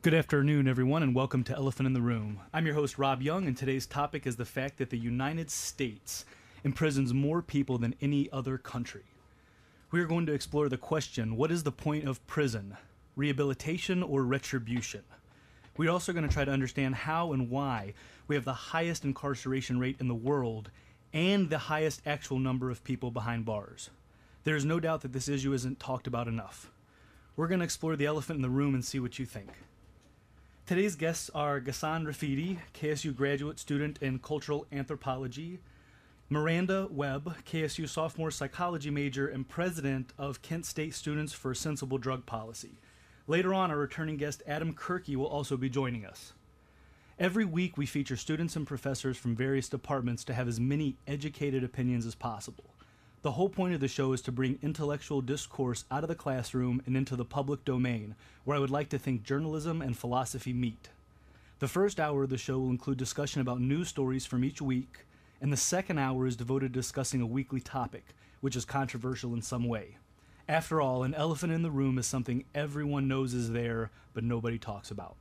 Good afternoon, everyone, and welcome to Elephant in the Room. I'm your host, Rob Young, and today's topic is the fact that the United States imprisons more people than any other country. We are going to explore the question, what is the point of prison? Rehabilitation or retribution? We're also going to try to understand how and why we have the highest incarceration rate in the world and the highest actual number of people behind bars. There is no doubt that this issue isn't talked about enough. We're going to explore the elephant in the room and see what you think. Today's guests are Ghassan Rafidi, KSU graduate student in cultural anthropology, Miranda Webb, KSU sophomore psychology major and president of Kent State Students for Sensible Drug Policy. Later on, our returning guest Adam Kirky will also be joining us. Every week, we feature students and professors from various departments to have as many educated opinions as possible. The whole point of the show is to bring intellectual discourse out of the classroom and into the public domain, where I would like to think journalism and philosophy meet. The first hour of the show will include discussion about news stories from each week, and the second hour is devoted to discussing a weekly topic, which is controversial in some way. After all, an elephant in the room is something everyone knows is there, but nobody talks about.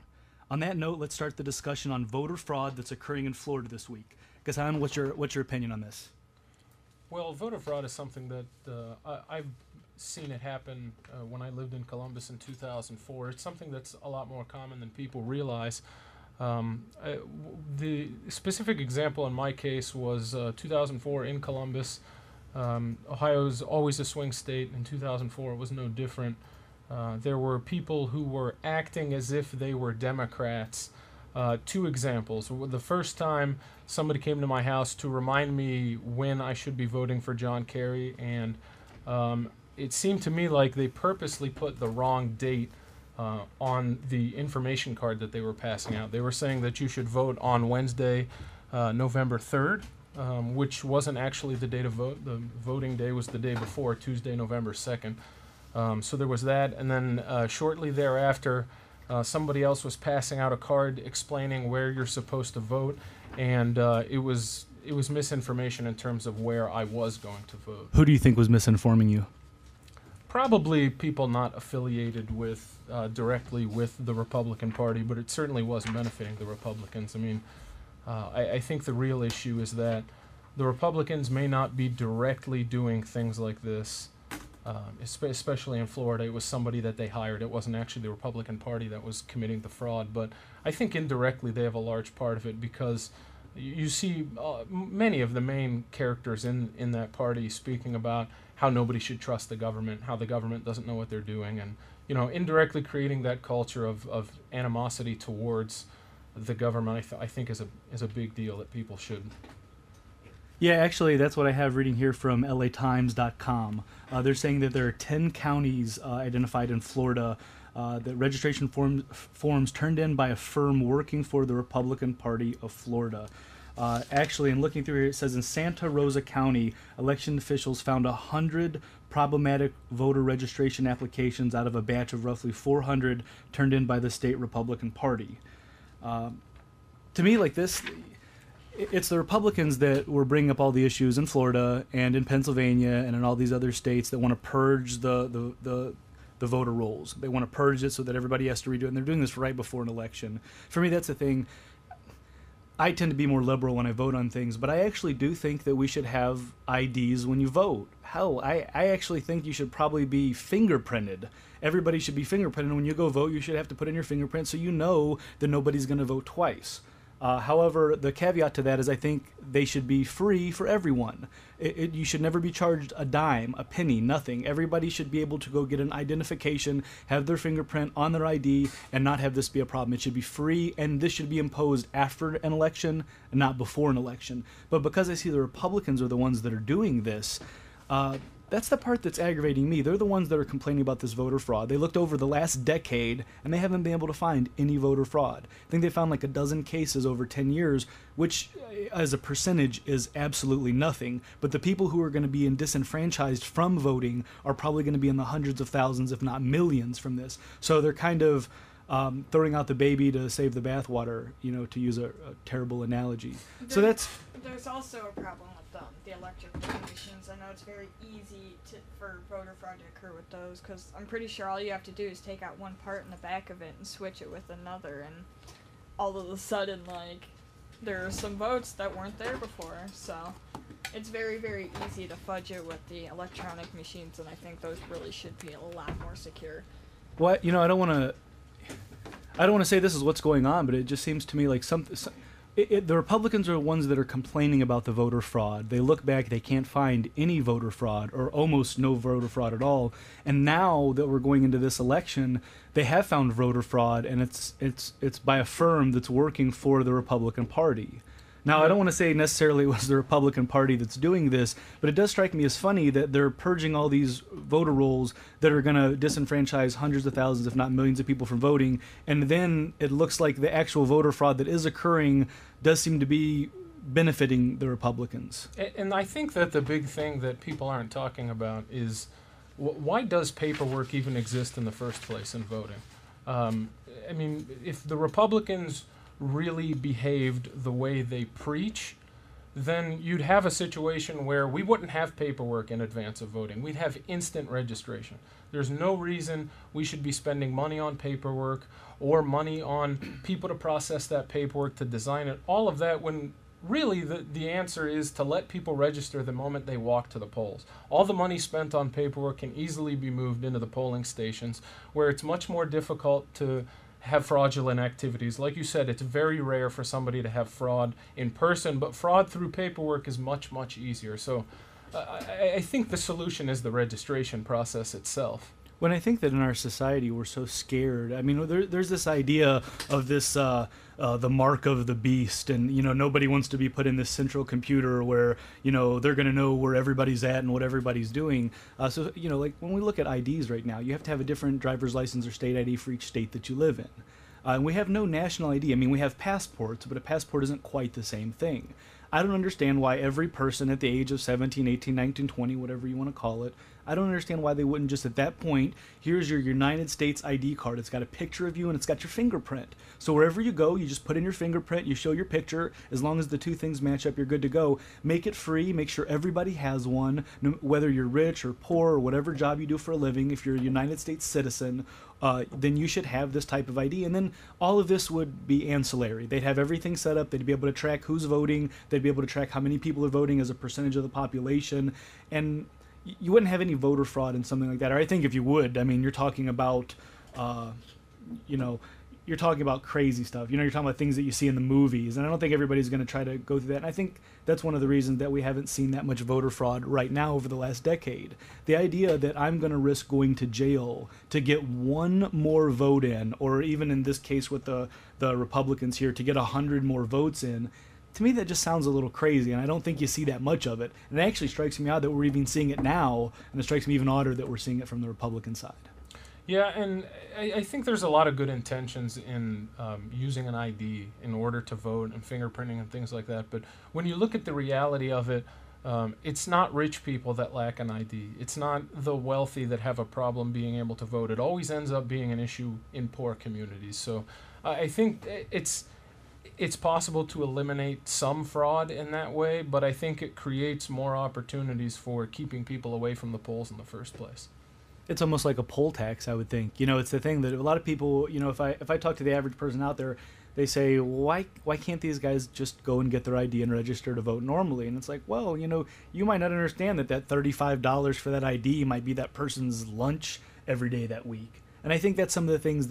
On that note, let's start the discussion on voter fraud that's occurring in Florida this week. Ghassan, what's your opinion on this? Well, voter fraud is something that I've seen it happen when I lived in Columbus in 2004. It's something that's a lot more common than people realize. The specific example in my case was 2004 in Columbus. Ohio's always a swing state. In 2004, it was no different. There were people who were acting as if they were Democrats. Two examples. The first time somebody came to my house to remind me when I should be voting for John Kerry, and it seemed to me like they purposely put the wrong date on the information card that they were passing out. They were saying that you should vote on Wednesday, November 3rd, which wasn't actually the date of vote. The voting day was the day before, Tuesday, November 2nd. So there was that, and then shortly thereafter, somebody else was passing out a card explaining where you're supposed to vote, and it was misinformation in terms of where I was going to vote. Who do you think was misinforming you? Probably people not affiliated with directly with the Republican Party, but it certainly wasn't benefiting the Republicans. I mean, I think the real issue is that the Republicans may not be directly doing things like this. Especially in Florida, it was somebody that they hired. It wasn't actually the Republican Party that was committing the fraud, but I think indirectly they have a large part of it because you see many of the main characters in that party speaking about how nobody should trust the government, how the government doesn't know what they're doing, and indirectly creating that culture of animosity towards the government. I think is a big deal that people should. Yeah, actually, that's what I have reading here from LATimes.com. They're saying that there are 10 counties identified in Florida that registration forms turned in by a firm working for the Republican Party of Florida. Actually, in looking through here, it says in Santa Rosa County, election officials found 100 problematic voter registration applications out of a batch of roughly 400 turned in by the state Republican Party. To me, like this, it's the Republicans that were bringing up all the issues in Florida and in Pennsylvania and in all these other states that want to purge the voter rolls. They want to purge it so that everybody has to redo it, and they're doing this right before an election. For me, that's the thing. I tend to be more liberal when I vote on things, but I actually do think that we should have IDs when you vote. Hell, I actually think you should probably be fingerprinted. Everybody should be fingerprinted. When you go vote, you should have to put in your fingerprint so you know that nobody's going to vote twice. However, the caveat to that is I think they should be free for everyone. You should never be charged a dime, a penny, nothing. Everybody should be able to go get an identification, have their fingerprint on their ID, and not have this be a problem. It should be free, and this should be imposed after an election, not before an election. But because I see the Republicans are the ones that are doing this, that's the part that's aggravating me. They're the ones that are complaining about this voter fraud. They looked over the last decade, and they haven't been able to find any voter fraud. I think they found like a dozen cases over 10 years, which as a percentage is absolutely nothing. But the people who are going to be disenfranchised from voting are probably going to be in the hundreds of thousands, if not millions, from this. So they're kind of throwing out the baby to save the bathwater, to use a terrible analogy. There's also a problem with the electric voting machines. I know it's very easy for voter fraud to occur with those, because I'm pretty sure all you have to do is take out one part in the back of it and switch it with another, and all of a sudden, like, there are some votes that weren't there before. So it's very, very easy to fudge it with the electronic machines, and I think those really should be a lot more secure. What, you know, I don't want to say this is what's going on, but it just seems to me like the Republicans are the ones that are complaining about the voter fraud. They look back, they can't find any voter fraud or almost no voter fraud at all. And now that we're going into this election, they have found voter fraud, and it's by a firm that's working for the Republican Party. Now, I don't want to say necessarily it was the Republican Party that's doing this, but it does strike me as funny that they're purging all these voter rolls that are going to disenfranchise hundreds of thousands, if not millions of people from voting, and then it looks like the actual voter fraud that is occurring does seem to be benefiting the Republicans. And I think that the big thing that people aren't talking about is why does paperwork even exist in the first place in voting? I mean, if the Republicans really behaved the way they preach, then you'd have a situation where we wouldn't have paperwork in advance of voting. We'd have instant registration. There's no reason we should be spending money on paperwork or money on people to process that paperwork, to design it, all of that, when really the answer is to let people register the moment they walk to the polls. All the money spent on paperwork can easily be moved into the polling stations, where it's much more difficult to have fraudulent activities. Like you said, it's very rare for somebody to have fraud in person, but fraud through paperwork is much, much easier. So I think the solution is the registration process itself. When I think that in our society we're so scared, I mean, there's this idea of this the mark of the beast, and you know, nobody wants to be put in this central computer where, you know, they're going to know where everybody's at and what everybody's doing. So you know, like when we look at IDs right now, you have to have a different driver's license or state ID for each state that you live in. And we have no national ID. I mean, we have passports, but a passport isn't quite the same thing. I don't understand why every person at the age of 17, 18, 19, 20, whatever you want to call it, I don't understand why they wouldn't just at that point, here's your United States ID card. It's got a picture of you and it's got your fingerprint. So wherever you go, you just put in your fingerprint, you show your picture. As long as the two things match up, you're good to go. Make it free. Make sure everybody has one, whether you're rich or poor or whatever job you do for a living. If you're a United States citizen, then you should have this type of ID. And then all of this would be ancillary. They'd have everything set up. They'd be able to track who's voting. They'd be able to track how many people are voting as a percentage of the population. And you wouldn't have any voter fraud in something like that. Or I think if you would, I mean, you're talking about, you know, you're talking about crazy stuff. You know, you're talking about things that you see in the movies. And I don't think everybody's going to try to go through that. And I think that's one of the reasons that we haven't seen that much voter fraud right now over the last decade. The idea that I'm going to risk going to jail to get one more vote in, or even in this case with the Republicans here, to get 100 more votes in, to me that just sounds a little crazy, and I don't think you see that much of it. And it actually strikes me odd that we're even seeing it now, and it strikes me even odder that we're seeing it from the Republican side. Yeah, and I think there's a lot of good intentions in using an ID in order to vote, and fingerprinting and things like that. But when you look at the reality of it, it's not rich people that lack an ID. It's not the wealthy that have a problem being able to vote. It always ends up being an issue in poor communities. So I think it's possible to eliminate some fraud in that way, but I think it creates more opportunities for keeping people away from the polls in the first place. It's almost like a poll tax, I would think. You know, it's the thing that a lot of people, you know, if I talk to the average person out there, they say, why can't these guys just go and get their ID and register to vote normally? And it's like, well, you know, you might not understand that $35 for that ID might be that person's lunch every day that week. And I think that's some of the things